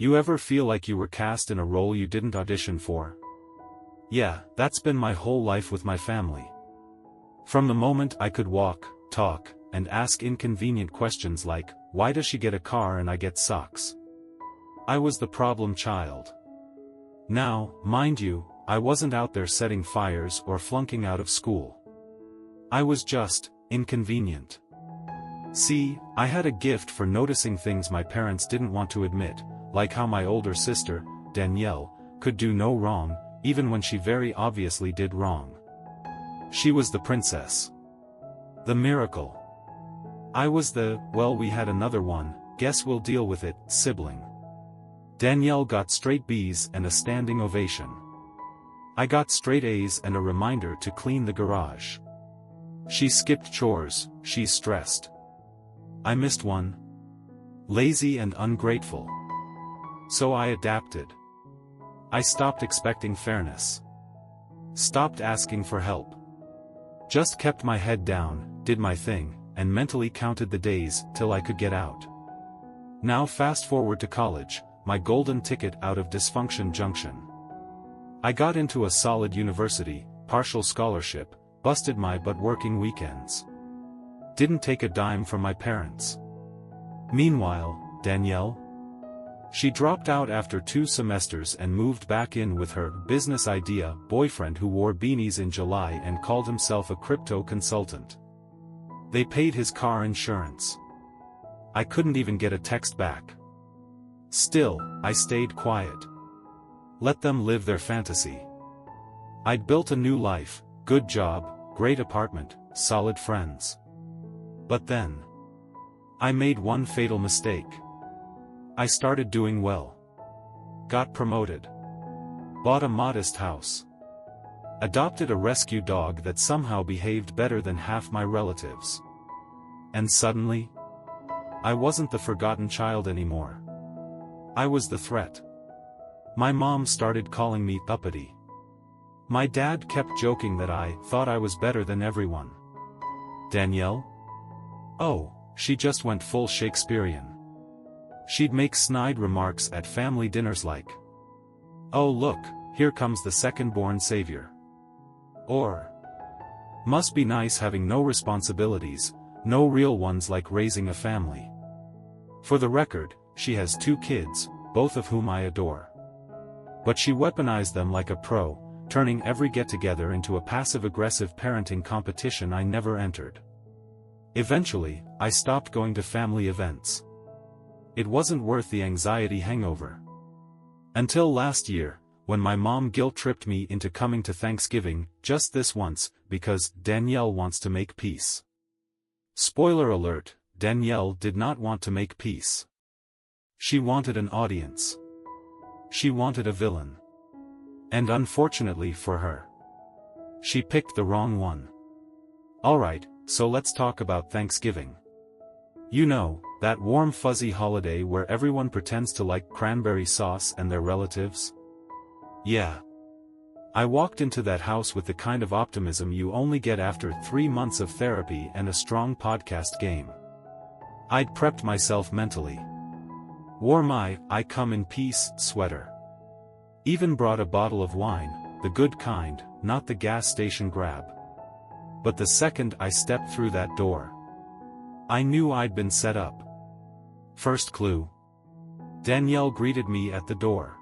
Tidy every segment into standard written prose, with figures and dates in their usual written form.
You ever feel like you were cast in a role you didn't audition for? Yeah, that's been my whole life with my family. From the moment I could walk, talk, and ask inconvenient questions like, why does she get a car and I get socks? I was the problem child. Now, mind you, I wasn't out there setting fires or flunking out of school. I was just inconvenient. See, I had a gift for noticing things my parents didn't want to admit, like how my older sister, Danielle, could do no wrong, even when she very obviously did wrong. She was the princess. The miracle. I was the, well, we had another one, guess we'll deal with it, sibling. Danielle got straight B's and a standing ovation. I got straight A's and a reminder to clean the garage. She skipped chores, she's stressed. I missed one. Lazy and ungrateful. So I adapted. I stopped expecting fairness. Stopped asking for help. Just kept my head down, did my thing, and mentally counted the days till I could get out. Now fast forward to college, my golden ticket out of dysfunction junction. I got into a solid university, partial scholarship, busted my butt working weekends. Didn't take a dime from my parents. Meanwhile, Danielle? She dropped out after 2 semesters and moved back in with her business idea boyfriend who wore beanies in July and called himself a crypto consultant. They paid his car insurance. I couldn't even get a text back. Still, I stayed quiet. Let them live their fantasy. I'd built a new life, good job, great apartment, solid friends. But then, I made one fatal mistake. I started doing well. Got promoted. Bought a modest house. Adopted a rescue dog that somehow behaved better than half my relatives. And suddenly, I wasn't the forgotten child anymore. I was the threat. My mom started calling me uppity. My dad kept joking that I thought I was better than everyone. Danielle? Oh, she just went full Shakespearean. She'd make snide remarks at family dinners like, "Oh look, here comes the second-born savior." Or, "Must be nice having no responsibilities, no real ones like raising a family." For the record, she has 2 kids, both of whom I adore. But she weaponized them like a pro, turning every get-together into a passive-aggressive parenting competition I never entered. Eventually, I stopped going to family events. It wasn't worth the anxiety hangover. Until last year, when my mom guilt-tripped me into coming to Thanksgiving, just this once, because Danielle wants to make peace. Spoiler alert, Danielle did not want to make peace. She wanted an audience. She wanted a villain. And unfortunately for her, she picked the wrong one. Alright, so let's talk about Thanksgiving. You know, that warm fuzzy holiday where everyone pretends to like cranberry sauce and their relatives? Yeah. I walked into that house with the kind of optimism you only get after 3 months of therapy and a strong podcast game. I'd prepped myself mentally. Wore my "I come in peace" sweater. Even brought a bottle of wine, the good kind, not the gas station grab. But the second I stepped through that door, I knew I'd been set up. First clue. Danielle greeted me at the door.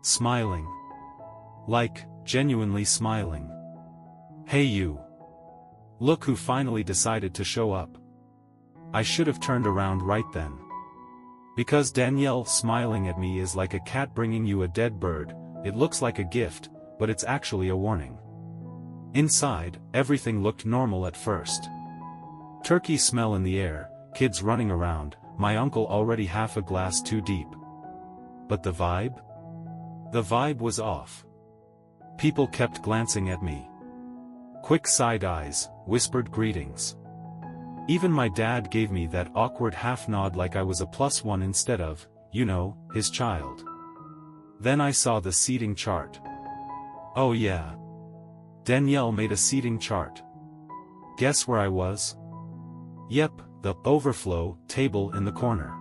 Smiling. Like, genuinely smiling. "Hey you. Look who finally decided to show up." I should have turned around right then. Because Danielle smiling at me is like a cat bringing you a dead bird, it looks like a gift, but it's actually a warning. Inside, everything looked normal at first. Turkey smell in the air, kids running around, my uncle already half a glass too deep. But the vibe? The vibe was off. People kept glancing at me. Quick side eyes, whispered greetings. Even my dad gave me that awkward half-nod like I was a +1 instead of, you know, his child. Then I saw the seating chart. Oh yeah. Danielle made a seating chart. Guess where I was? Yep, the overflow table in the corner.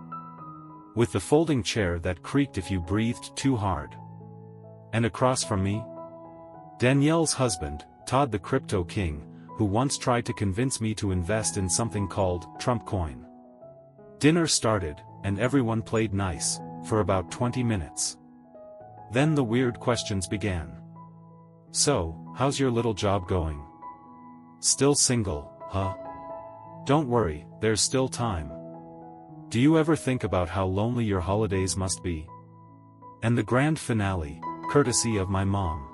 with the folding chair that creaked if you breathed too hard. And across from me? Danielle's husband, Todd the Crypto King, who once tried to convince me to invest in something called Trump Coin. Dinner started, and everyone played nice, for about 20 minutes. Then the weird questions began. So, how's your little job going? Still single, huh? Don't worry, there's still time. Do you ever think about how lonely your holidays must be? And the grand finale, courtesy of my mom.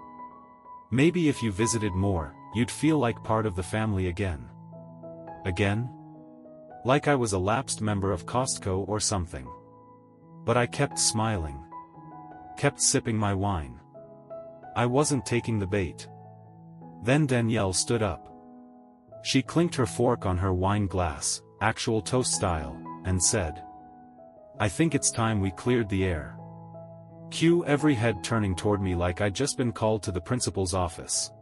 Maybe if you visited more, you'd feel like part of the family again. Again? Like I was a lapsed member of Costco or something. But I kept smiling. Kept sipping my wine. I wasn't taking the bait. Then Danielle stood up. She clinked her fork on her wine glass, actual toast style, and said, "I think it's time we cleared the air." Cue every head turning toward me like I'd just been called to the principal's office.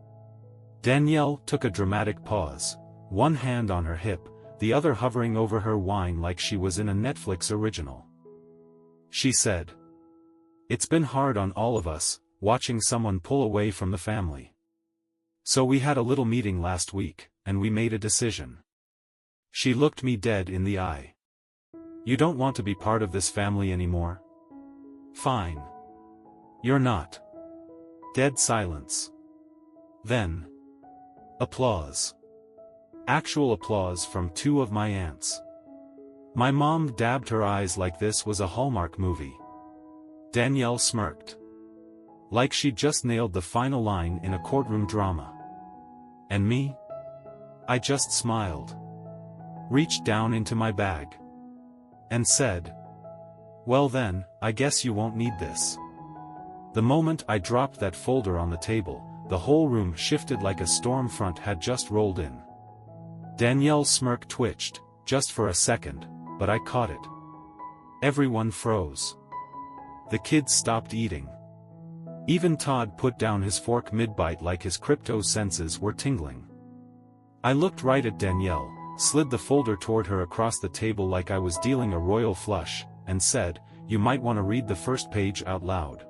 Danielle took a dramatic pause, one hand on her hip, the other hovering over her wine like she was in a Netflix original. She said, "It's been hard on all of us, watching someone pull away from the family. So we had a little meeting last week, and we made a decision." She looked me dead in the eye. "You don't want to be part of this family anymore? Fine. You're not." Dead silence. Then, applause. Actual applause from two of my aunts. My mom dabbed her eyes like this was a Hallmark movie. Danielle smirked. Like she'd just nailed the final line in a courtroom drama. And me? I just smiled. Reached down into my bag. And said, "Well then, I guess you won't need this." The moment I dropped that folder on the table, the whole room shifted like a storm front had just rolled in. Danielle's smirk twitched, just for a second, but I caught it. Everyone froze. The kids stopped eating. Even Todd put down his fork mid-bite like his crypto senses were tingling. I looked right at Danielle, slid the folder toward her across the table like I was dealing a royal flush, and said, "You might want to read the first page out loud."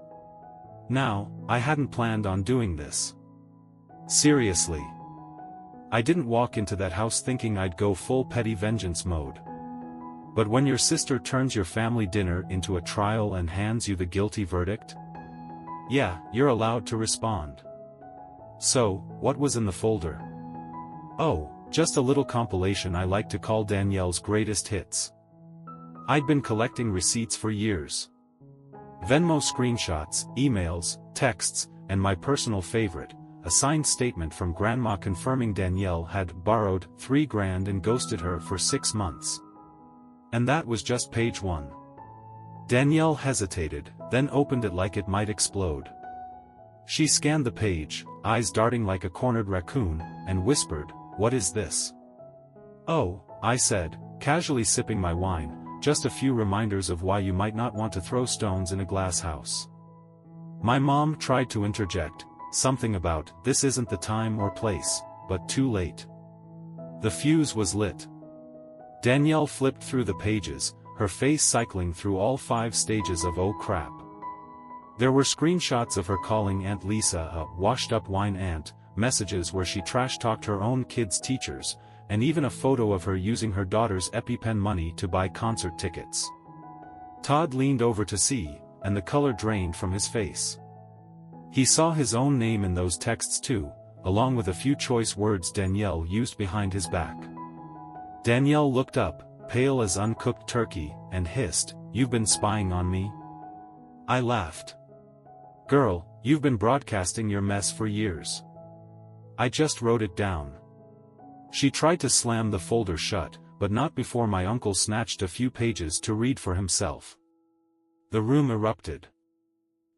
Now, I hadn't planned on doing this. Seriously. I didn't walk into that house thinking I'd go full petty vengeance mode. But when your sister turns your family dinner into a trial and hands you the guilty verdict? Yeah, you're allowed to respond. So, what was in the folder? Oh, just a little compilation I like to call Danielle's greatest hits. I'd been collecting receipts for years. Venmo screenshots, emails, texts, and my personal favorite, a signed statement from Grandma confirming Danielle had borrowed $3,000 and ghosted her for 6 months. And that was just page 1. Danielle hesitated, then opened it like it might explode. She scanned the page, eyes darting like a cornered raccoon, and whispered, "What is this?" "Oh," I said, casually sipping my wine, "just a few reminders of why you might not want to throw stones in a glass house." My mom tried to interject, something about, "This isn't the time or place," but too late. The fuse was lit. Danielle flipped through the pages, her face cycling through all 5 stages of "oh crap." There were screenshots of her calling Aunt Lisa a washed-up wine aunt, messages where she trash-talked her own kids' teachers, and even a photo of her using her daughter's EpiPen money to buy concert tickets. Todd leaned over to see, and the color drained from his face. He saw his own name in those texts too, along with a few choice words Danielle used behind his back. Danielle looked up, pale as uncooked turkey, and hissed, "You've been spying on me?" I laughed. "Girl, you've been broadcasting your mess for years. I just wrote it down." She tried to slam the folder shut, but not before my uncle snatched a few pages to read for himself. The room erupted.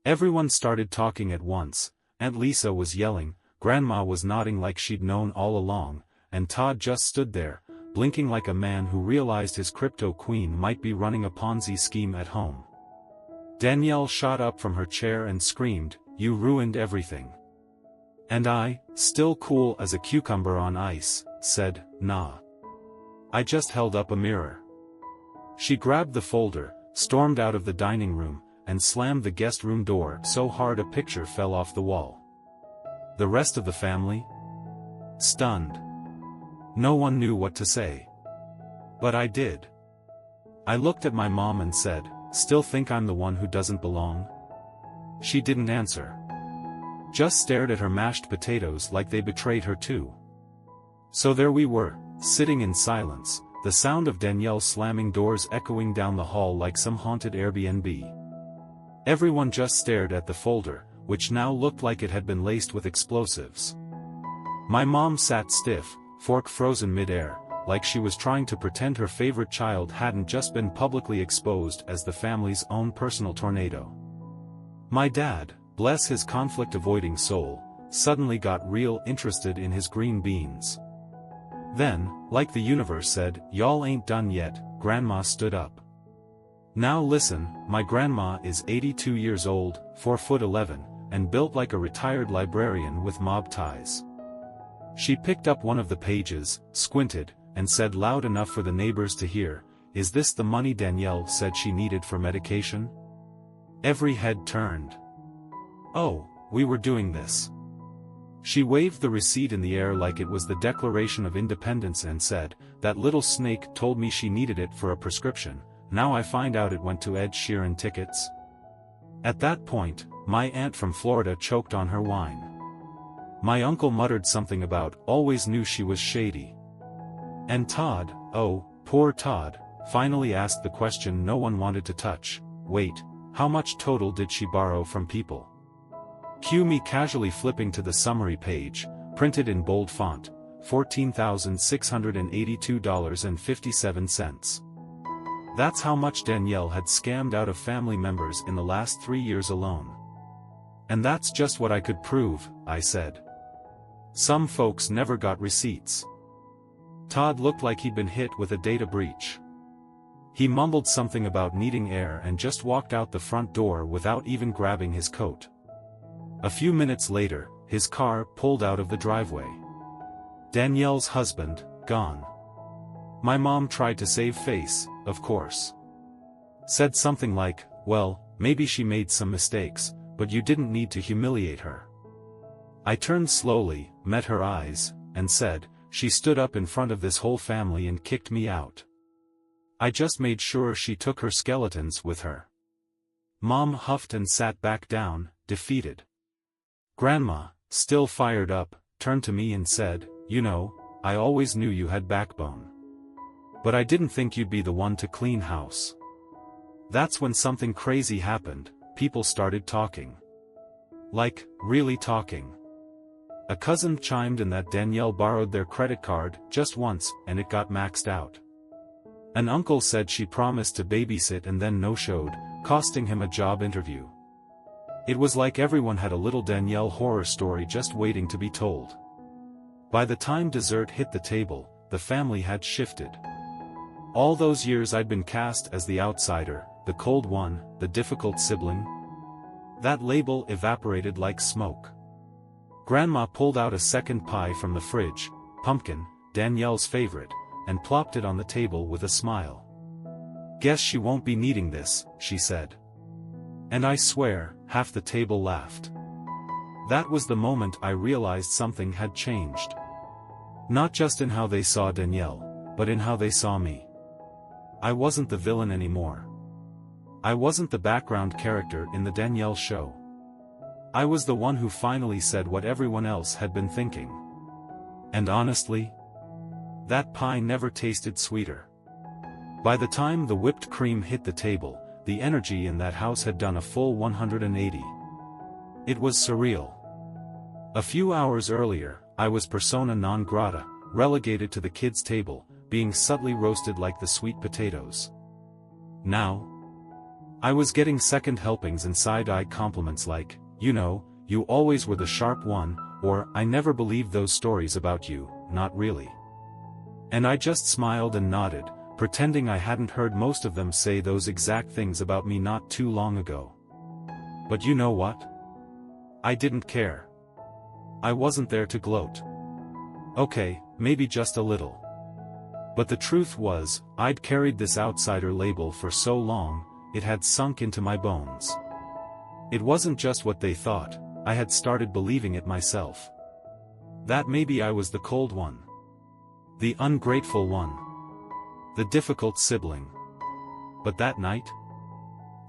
Everyone started talking at once. Aunt Lisa was yelling, Grandma was nodding like she'd known all along, and Todd just stood there, blinking like a man who realized his crypto queen might be running a Ponzi scheme at home. Danielle shot up from her chair and screamed, "You ruined everything." And I, still cool as a cucumber on ice, said, "Nah. I just held up a mirror." She grabbed the folder, stormed out of the dining room, and slammed the guest room door so hard a picture fell off the wall. The rest of the family? Stunned. No one knew what to say. But I did. I looked at my mom and said, "Still think I'm the one who doesn't belong?" She didn't answer. Just stared at her mashed potatoes like they betrayed her too. So there we were, sitting in silence, the sound of Danielle slamming doors echoing down the hall like some haunted Airbnb. Everyone just stared at the folder, which now looked like it had been laced with explosives. My mom sat stiff, fork frozen mid-air, like she was trying to pretend her favorite child hadn't just been publicly exposed as the family's own personal tornado. My dad, bless his conflict-avoiding soul, suddenly got real interested in his green beans. Then, like the universe said, "Y'all ain't done yet," Grandma stood up. Now listen, my grandma is 82 years old, 4'11", and built like a retired librarian with mob ties. She picked up one of the pages, squinted, and said loud enough for the neighbors to hear, "Is this the money Danielle said she needed for medication?" Every head turned. Oh, we were doing this. She waved the receipt in the air like it was the Declaration of Independence and said, "That little snake told me she needed it for a prescription, now I find out it went to Ed Sheeran tickets." At that point, my aunt from Florida choked on her wine. My uncle muttered something about, "Always knew she was shady." And Todd, oh, poor Todd, finally asked the question no one wanted to touch: "Wait, how much total did she borrow from people?" Cue me casually flipping to the summary page, printed in bold font, $14,682.57. That's how much Danielle had scammed out of family members in the last 3 years alone. And that's just what I could prove, I said. Some folks never got receipts. Todd looked like he'd been hit with a data breach. He mumbled something about needing air and just walked out the front door without even grabbing his coat. A few minutes later, his car pulled out of the driveway. Danielle's husband, gone. My mom tried to save face, of course. Said something like, "Well, maybe she made some mistakes, but you didn't need to humiliate her." I turned slowly, met her eyes, and said, "She stood up in front of this whole family and kicked me out. I just made sure she took her skeletons with her." Mom huffed and sat back down, defeated. Grandma, still fired up, turned to me and said, "You know, I always knew you had backbone. But I didn't think you'd be the one to clean house." That's when something crazy happened. People started talking. Like, really talking. A cousin chimed in that Danielle borrowed their credit card just once, and it got maxed out. An uncle said she promised to babysit and then no-showed, costing him a job interview. It was like everyone had a little Danielle horror story just waiting to be told. By the time dessert hit the table, the family had shifted. All those years I'd been cast as the outsider, the cold one, the difficult sibling. That label evaporated like smoke. Grandma pulled out a second pie from the fridge, pumpkin, Danielle's favorite, and plopped it on the table with a smile. "Guess she won't be needing this," she said. And I swear, half the table laughed. That was the moment I realized something had changed. Not just in how they saw Danielle, but in how they saw me. I wasn't the villain anymore. I wasn't the background character in the Danielle show. I was the one who finally said what everyone else had been thinking. And honestly, that pie never tasted sweeter. By the time the whipped cream hit the table, the energy in that house had done a full 180. It was surreal. A few hours earlier, I was persona non grata, relegated to the kids' table, being subtly roasted like the sweet potatoes. Now, I was getting second helpings and side-eye compliments like, "You know, you always were the sharp one," or "I never believed those stories about you, not really." And I just smiled and nodded, pretending I hadn't heard most of them say those exact things about me not too long ago. But you know what? I didn't care. I wasn't there to gloat. Okay, maybe just a little. But the truth was, I'd carried this outsider label for so long, it had sunk into my bones. It wasn't just what they thought, I had started believing it myself. That maybe I was the cold one. The ungrateful one. The difficult sibling. But that night?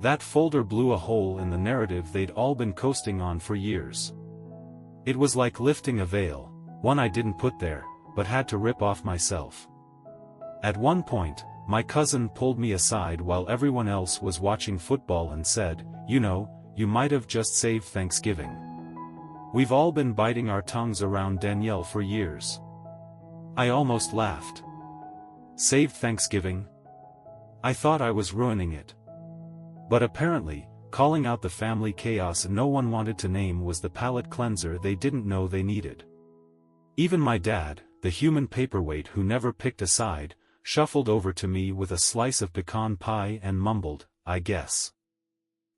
That folder blew a hole in the narrative they'd all been coasting on for years. It was like lifting a veil, one I didn't put there, but had to rip off myself. At one point, my cousin pulled me aside while everyone else was watching football and said, "You know, you might have just saved Thanksgiving. We've all been biting our tongues around Danielle for years." I almost laughed. Saved Thanksgiving? I thought I was ruining it. But apparently, calling out the family chaos no one wanted to name was the palate cleanser they didn't know they needed. Even my dad, the human paperweight who never picked a side, shuffled over to me with a slice of pecan pie and mumbled, "I guess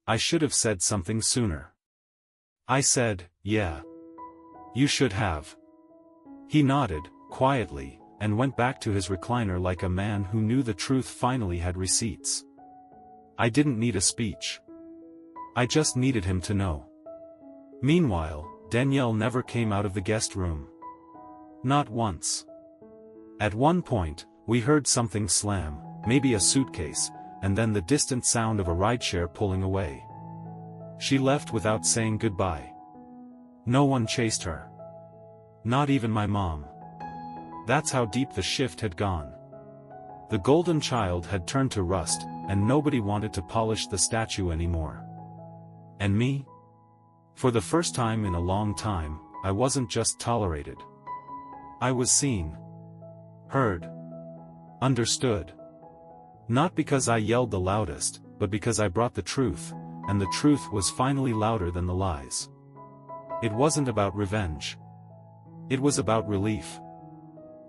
I should have said something sooner." I said, "Yeah. You should have." He nodded, quietly, and went back to his recliner like a man who knew the truth finally had receipts. I didn't need a speech. I just needed him to know. Meanwhile, Danielle never came out of the guest room. Not once. At one point, we heard something slam, maybe a suitcase, and then the distant sound of a rideshare pulling away. She left without saying goodbye. No one chased her. Not even my mom. That's how deep the shift had gone. The golden child had turned to rust, and nobody wanted to polish the statue anymore. And me? For the first time in a long time, I wasn't just tolerated. I was seen. Heard. Understood. Not because I yelled the loudest, but because I brought the truth, and the truth was finally louder than the lies. It wasn't about revenge. It was about relief.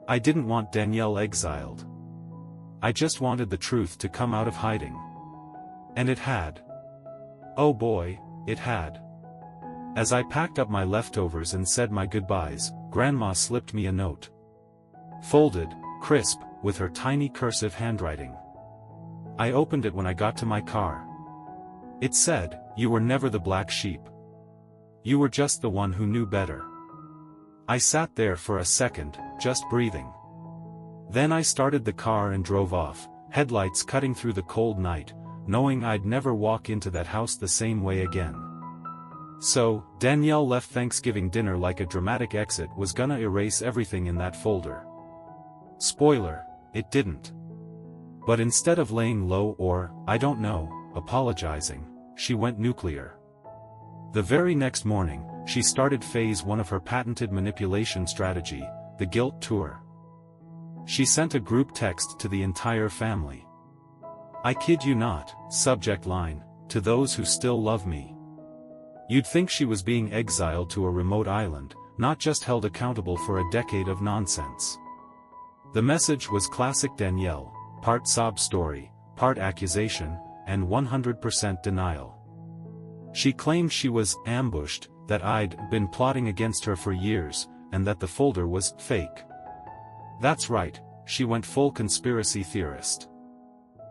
I didn't want Danielle exiled. I just wanted the truth to come out of hiding. And it had. Oh boy, it had. As I packed up my leftovers and said my goodbyes, Grandma slipped me a note. Folded, crisp, with her tiny cursive handwriting. I opened it when I got to my car. It said, "You were never the black sheep. You were just the one who knew better." I sat there for a second, just breathing. Then I started the car and drove off, headlights cutting through the cold night, knowing I'd never walk into that house the same way again. So, Danielle left Thanksgiving dinner like a dramatic exit was gonna erase everything in that folder. Spoiler, it didn't. But instead of laying low or, I don't know, apologizing, she went nuclear. The very next morning, she started phase 1 of her patented manipulation strategy, the guilt tour. She sent a group text to the entire family. "I kid you not," subject line, "to those who still love me." You'd think she was being exiled to a remote island, not just held accountable for a decade of nonsense. The message was classic Danielle, part sob story, part accusation, and 100% denial. She claimed she was ambushed, that I'd been plotting against her for years, and that the folder was fake. That's right, she went full conspiracy theorist.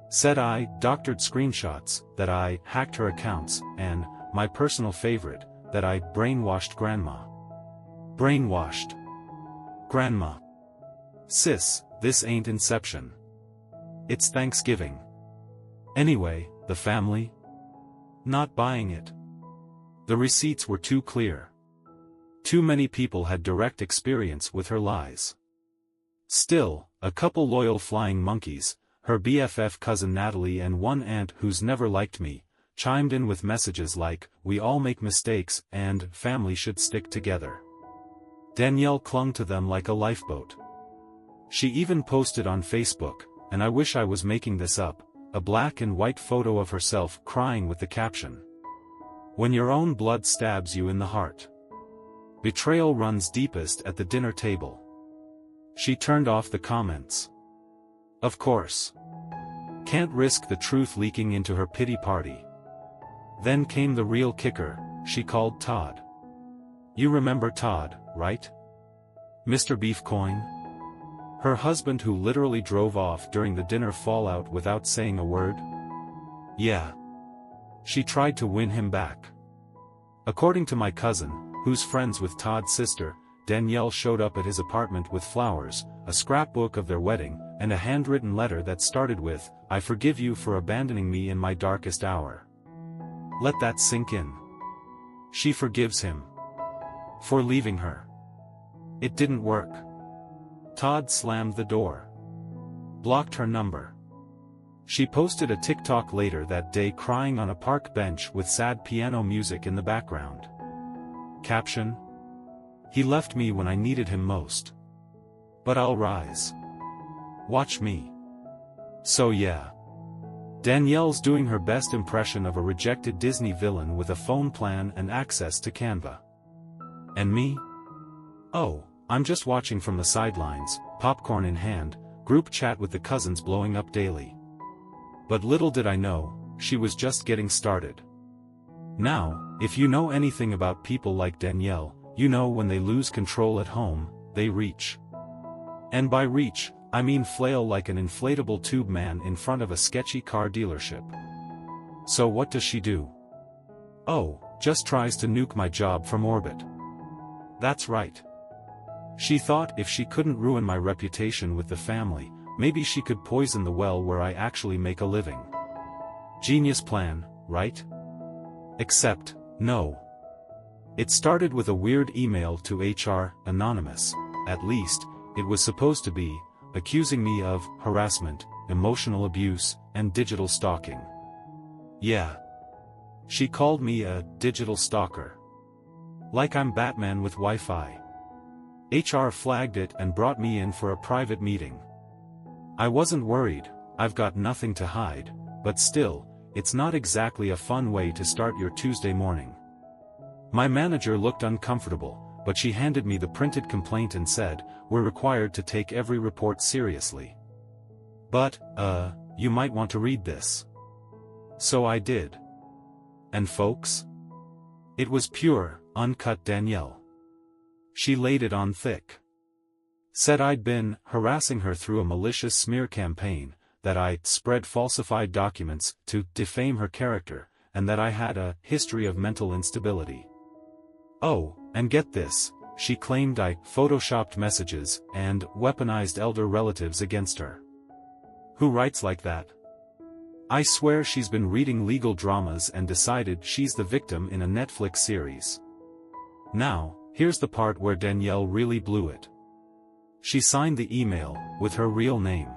Said I doctored screenshots, that I hacked her accounts, and, my personal favorite, that I brainwashed Grandma. Brainwashed Grandma. Sis, this ain't Inception. It's Thanksgiving. Anyway, the family? Not buying it. The receipts were too clear. Too many people had direct experience with her lies. Still, a couple loyal flying monkeys, her BFF cousin Natalie and one aunt who's never liked me, chimed in with messages like, "We all make mistakes," and "Family should stick together." Danielle clung to them like a lifeboat. She even posted on Facebook, and I wish I was making this up, a black and white photo of herself crying with the caption, "When your own blood stabs you in the heart. Betrayal runs deepest at the dinner table." She turned off the comments. Of course. Can't risk the truth leaking into her pity party. Then came the real kicker, she called Todd. You remember Todd, right? Mr. Beefcoin? Her husband who literally drove off during the dinner fallout without saying a word? Yeah. She tried to win him back. According to my cousin, who's friends with Todd's sister, Danielle showed up at his apartment with flowers, a scrapbook of their wedding, and a handwritten letter that started with, "I forgive you for abandoning me in my darkest hour." Let that sink in. She forgives him for leaving her. It didn't work. Todd slammed the door. Blocked her number. She posted a TikTok later that day crying on a park bench with sad piano music in the background. Caption: "He left me when I needed him most. But I'll rise. Watch me." So yeah. Danielle's doing her best impression of a rejected Disney villain with a phone plan and access to Canva. And me? Oh, I'm just watching from the sidelines, popcorn in hand, group chat with the cousins blowing up daily. But little did I know, she was just getting started. Now, if you know anything about people like Danielle, you know when they lose control at home, they reach. And by reach, I mean flail like an inflatable tube man in front of a sketchy car dealership. So what does she do? Oh, just tries to nuke my job from orbit. That's right. She thought if she couldn't ruin my reputation with the family, maybe she could poison the well where I actually make a living. Genius plan, right? Except, no. It started with a weird email to HR, anonymous, at least, it was supposed to be, accusing me of harassment, emotional abuse, and digital stalking. Yeah. She called me a digital stalker. Like I'm Batman with Wi-Fi. HR flagged it and brought me in for a private meeting. I wasn't worried, I've got nothing to hide, but still, it's not exactly a fun way to start your Tuesday morning. My manager looked uncomfortable, but she handed me the printed complaint and said, "We're required to take every report seriously. But, you might want to read this." So I did. And folks? It was pure, uncut Danielle. She laid it on thick. Said I'd been harassing her through a malicious smear campaign, that I spread falsified documents to defame her character, and that I had a history of mental instability. Oh, and get this, she claimed I photoshopped messages and weaponized elder relatives against her. Who writes like that? I swear she's been reading legal dramas and decided she's the victim in a Netflix series. Now, here's the part where Danielle really blew it. She signed the email with her real name.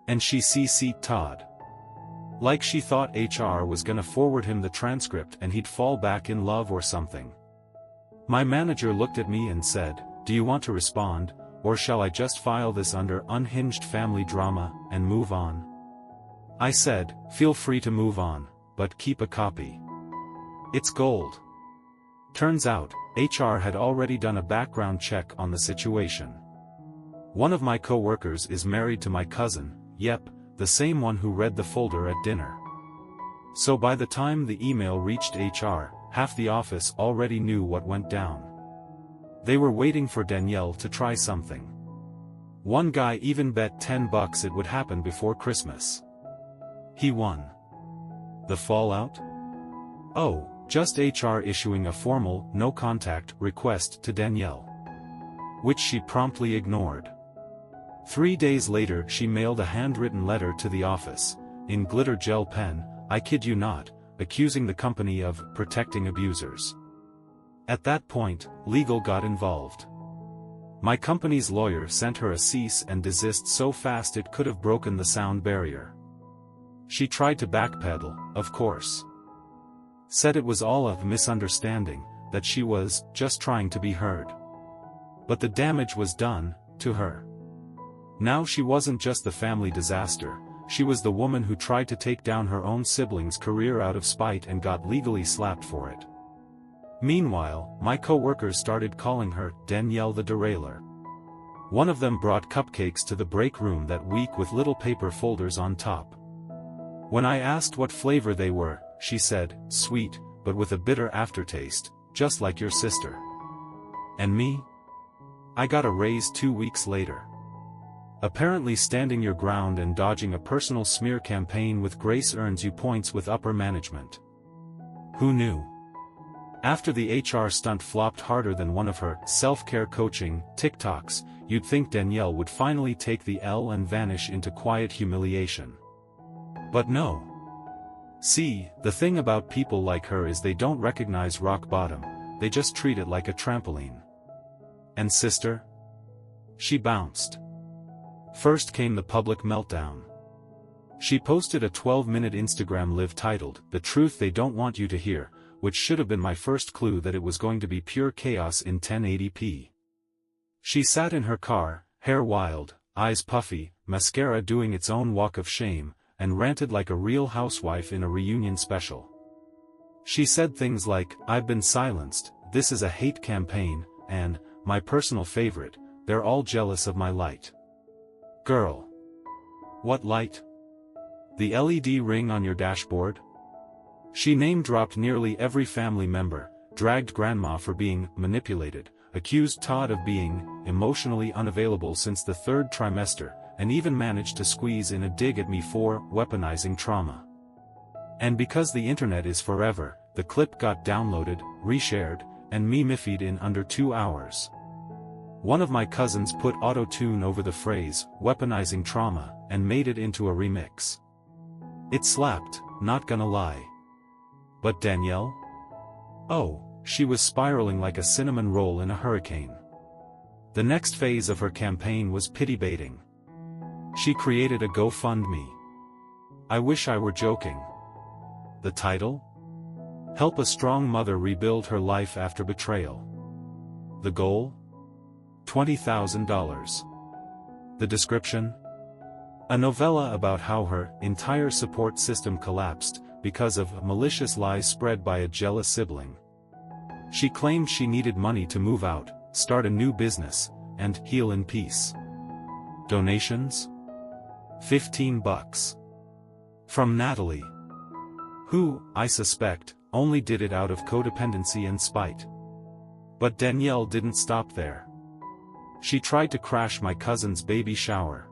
And she CC'd Todd. Like she thought HR was gonna forward him the transcript and he'd fall back in love or something. My manager looked at me and said, "Do you want to respond, or shall I just file this under unhinged family drama and move on?" I said, "Feel free to move on, but keep a copy. It's gold." Turns out, HR had already done a background check on the situation. One of my co-workers is married to my cousin, yep, the same one who read the folder at dinner. So by the time the email reached HR, half the office already knew what went down. They were waiting for Danielle to try something. One guy even bet $10 it would happen before Christmas. He won. The fallout? Oh, just HR issuing a formal, no-contact request to Danielle. Which she promptly ignored. 3 days later she mailed a handwritten letter to the office, in glitter gel pen, I kid you not, accusing the company of protecting abusers. At that point, legal got involved. My company's lawyer sent her a cease and desist so fast it could have broken the sound barrier. She tried to backpedal, of course. Said it was all a misunderstanding, that she was just trying to be heard. But the damage was done, to her. Now she wasn't just the family disaster, she was the woman who tried to take down her own sibling's career out of spite and got legally slapped for it. Meanwhile, my co-workers started calling her Danielle the Derailer. One of them brought cupcakes to the break room that week with little paper folders on top. When I asked what flavor they were, she said, "Sweet, but with a bitter aftertaste, just like your sister." And me? I got a raise 2 weeks later. Apparently standing your ground and dodging a personal smear campaign with grace earns you points with upper management. Who knew? After the HR stunt flopped harder than one of her self-care coaching TikToks, you'd think Danielle would finally take the L and vanish into quiet humiliation. But no. See, the thing about people like her is they don't recognize rock bottom, they just treat it like a trampoline. And sister? She bounced. First came the public meltdown. She posted a 12-minute Instagram live titled, "The Truth They Don't Want You to Hear," which should have been my first clue that it was going to be pure chaos in 1080p. She sat in her car, hair wild, eyes puffy, mascara doing its own walk of shame, and ranted like a real housewife in a reunion special. She said things like, "I've been silenced, this is a hate campaign," and, my personal favorite, "They're all jealous of my light." Girl. What light? The LED ring on your dashboard? She name-dropped nearly every family member, dragged Grandma for being manipulated, accused Todd of being emotionally unavailable since the third trimester, and even managed to squeeze in a dig at me for weaponizing trauma. And because the internet is forever, the clip got downloaded, reshared, and memified in under 2 hours. One of my cousins put auto-tune over the phrase, weaponizing trauma, and made it into a remix. It slapped, not gonna lie. But Danielle? Oh, she was spiraling like a cinnamon roll in a hurricane. The next phase of her campaign was pity-baiting. She created a GoFundMe. I wish I were joking. The title? Help a strong mother rebuild her life after betrayal. The goal? $20,000. The description? A novella about how her entire support system collapsed because of malicious lies spread by a jealous sibling. She claimed she needed money to move out, start a new business, and heal in peace. Donations? $15. From Natalie. Who, I suspect, only did it out of codependency and spite. But Danielle didn't stop there. She tried to crash my cousin's baby shower.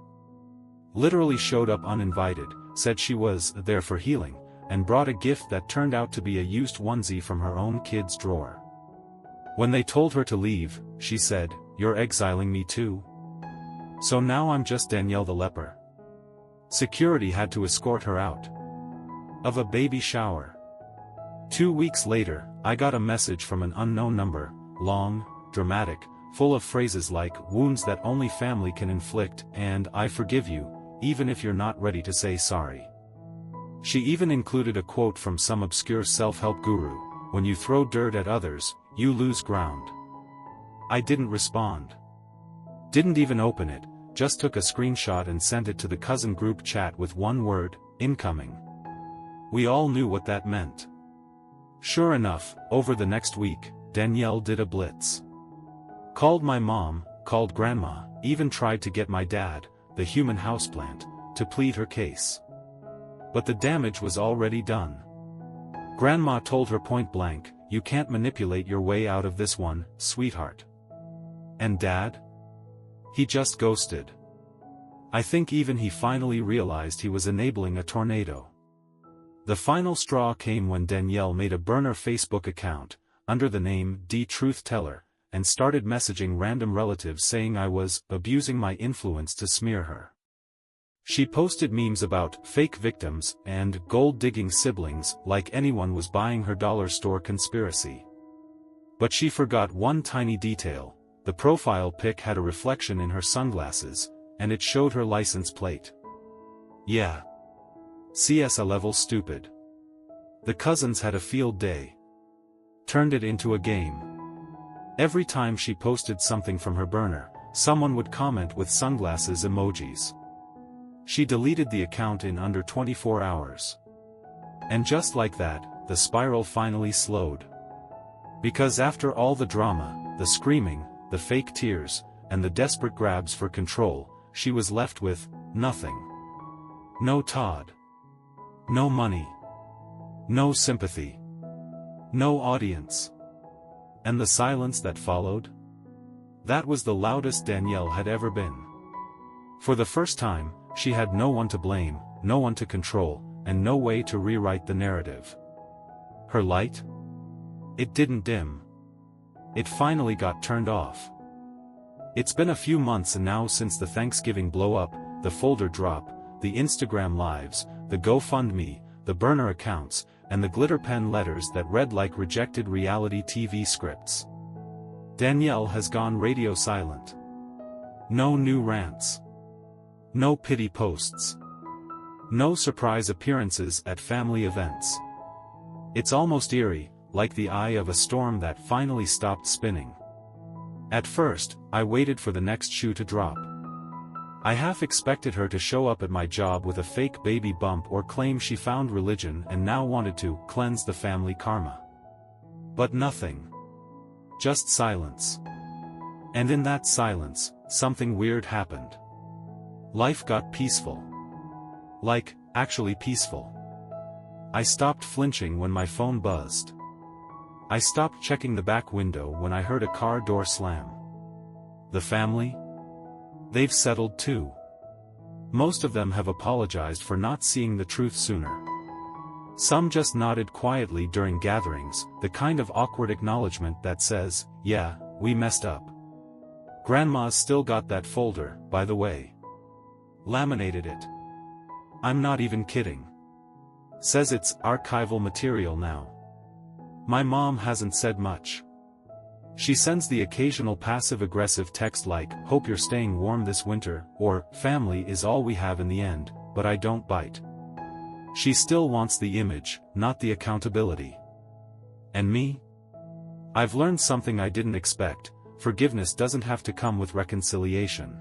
Literally showed up uninvited, said she was there for healing, and brought a gift that turned out to be a used onesie from her own kid's drawer. When they told her to leave, she said, "You're exiling me too? So now I'm just Danielle the leper." Security had to escort her out of a baby shower. 2 weeks later, I got a message from an unknown number, long, dramatic, full of phrases like "wounds that only family can inflict" and "I forgive you, even if you're not ready to say sorry." She even included a quote from some obscure self-help guru, "When you throw dirt at others, you lose ground." I didn't respond. Didn't even open it, just took a screenshot and sent it to the cousin group chat with one word, "incoming." We all knew what that meant. Sure enough, over the next week, Danielle did a blitz. Called my mom, called Grandma, even tried to get my dad, the human houseplant, to plead her case. But the damage was already done. Grandma told her point blank, "You can't manipulate your way out of this one, sweetheart." And Dad? He just ghosted. I think even he finally realized he was enabling a tornado. The final straw came when Danielle made a burner Facebook account, under the name D Truth Teller, and started messaging random relatives saying I was abusing my influence to smear her. She posted memes about fake victims and gold-digging siblings like anyone was buying her dollar store conspiracy. But she forgot one tiny detail: the profile pic had a reflection in her sunglasses, and it showed her license plate. Yeah. CS level stupid. The cousins had a field day. Turned it into a game. Every time she posted something from her burner, someone would comment with sunglasses emojis. She deleted the account in under 24 hours. And just like that, the spiral finally slowed. Because after all the drama, the screaming, the fake tears, and the desperate grabs for control, she was left with nothing. No Todd. No money. No sympathy. No audience. And the silence that followed? That was the loudest Danielle had ever been. For the first time, she had no one to blame, no one to control, and no way to rewrite the narrative. Her light? It didn't dim. It finally got turned off. It's been a few months now since the Thanksgiving blow-up, the folder drop, the Instagram lives, the GoFundMe, the burner accounts, and the glitter pen letters that read like rejected reality TV scripts. Danielle has gone radio silent. No new rants. No pity posts. No surprise appearances at family events. It's almost eerie, like the eye of a storm that finally stopped spinning. At first, I waited for the next shoe to drop. I half expected her to show up at my job with a fake baby bump or claim she found religion and now wanted to cleanse the family karma. But nothing. Just silence. And in that silence, something weird happened. Life got peaceful. Like, actually peaceful. I stopped flinching when my phone buzzed. I stopped checking the back window when I heard a car door slam. The family? They've settled too. Most of them have apologized for not seeing the truth sooner. Some just nodded quietly during gatherings, the kind of awkward acknowledgement that says, yeah, we messed up. Grandma's still got that folder, by the way. Laminated it. I'm not even kidding. Says it's archival material now. My mom hasn't said much. She sends the occasional passive-aggressive text like, hope you're staying warm this winter, or, family is all we have in the end, but I don't bite. She still wants the image, not the accountability. And me? I've learned something I didn't expect: forgiveness doesn't have to come with reconciliation.